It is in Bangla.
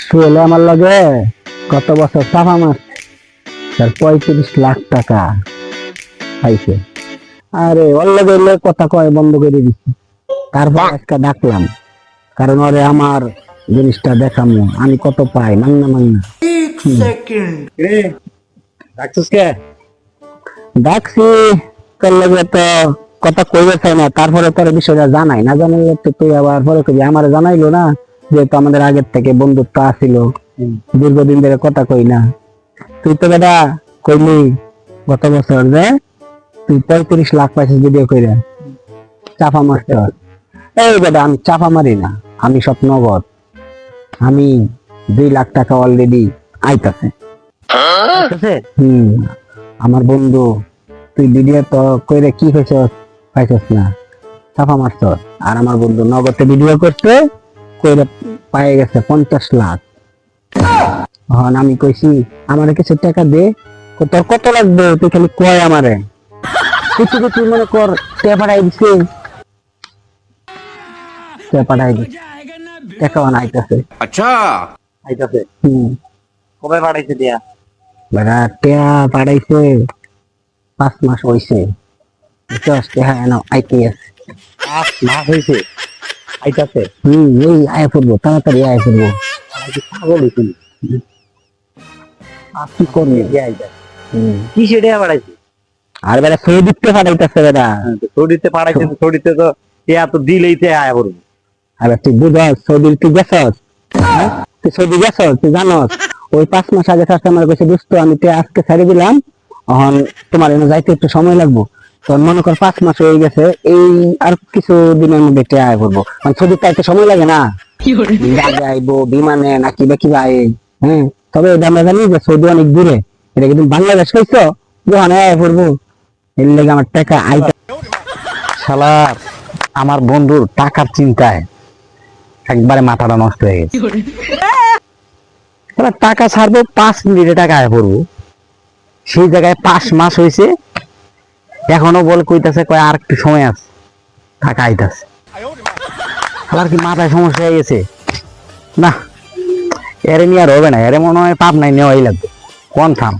শুয়েলে আমার লগে গত বছর চাপা মাছ তার 35 লাখ টাকা পাইছে। আরে ওর লগে কথা কয় বন্ধ করে দিচ্ছি। তারপর আজকে ডাকলাম, কারণ ওরে আমার জিনিসটা দেখামো আমি কত পাই মাংনা মাংনা। ডাকছিস কে? ডাকছি তোর লগে তো কথা কইবে চাই না, তারপরে তোর বিষয়টা জানাই না, জানাইলে তো তুই আবার পরে কবি আমার জানাইলো না, যেহেতু আমাদের আগের থেকে বন্ধুত্ব আছিল, দীর্ঘদিন ধরে কথা কই না। তুই তো বেটা কইলি গত বছর যে তুই 35 লাখ পাইছিস ভিডিও কইরা চাপা মাস্টার। এই বেটা আমি চাপা মারি না, আমি সব নগদ। আমি 2 লাখ টাকা অলরেডি আইতাছে। আমার বন্ধু তুই ভিডিও তো কইরে কি হয়েছ পাইছস না, চাপা মারছ। আর আমার বন্ধু নগদে ভিডিও করতে কইরে পাই গেছে 50 লাখ। এখন আমি কইছি আমারে কিছু টাকা দে, তোর কত লাগবে তুই খালি কয় আমারে। কিছু কিছু মনে কর পাঠাই দিছে, পাঠাই দিছে টাকা আইতাছে। আচ্ছা আইতাছে। কবে পাঠাইছে দিয়া? বেটা টেয়া পাঠাইছে 5 মাস হইছে। আইপিএস 5 মাস হইছে আইতাছে। এই আয় পড়বো, তাড়াতাড়ি আয় পড়বো। পাগল হইছিস? কি করবি? কি সেটা পাঠাইছে? আর বেটা সৌদিতে পাঠাইতেছে বেটা। সৌদিতে পাঠাইছে, সৌদিতে তো এত দিলেইতে আয় পড়বো। আরে তুই বুঝস সৌদি তুই গেছস? তুই সৌদি গেছস তুই জানস? ওই 5 মাস আগে কাস্টমার কইছে দোস্ত আমি তো আজকে ছাড়ি দিলাম, এখন তোমার এনে যাইতে একটু সময় লাগবো। তোর মনে কর 5 মাস হয়ে গেছে, এই আর কিছু দিনের মধ্যে তে আয় করবো। মানে সৌদিতে আইতে সময় লাগে না, গাড়ি আইবো বিমানে নাকি বা কি আয়। হ্যাঁ, তবে এটা আমরা জানি যে সৌদি অনেক দূরে, এটা কিন্তু বাংলাদেশ কইছো যখন আয় করবো, এর লেগে আমার টাকা আইতা। শালার আমার বন্ধুর টাকার চিন্তায় একবারে মাথাটা নষ্ট হয়ে গেছে। টাকা ছাড়বো 5 মিনিটে টাকা আয় পড়বো, সেই জায়গায় 5 মাস হয়েছে, এখনো বলে কইতাছে কয় আর একটু সময় আছে, টাকা আইতাছে। আর কি মাথায় সমস্যা হয়ে গেছে। না এরে নিয়ে আর হবে না, এরে মনে হয় পাপ নাই নেওয়াই লাগবে কনফার্ম।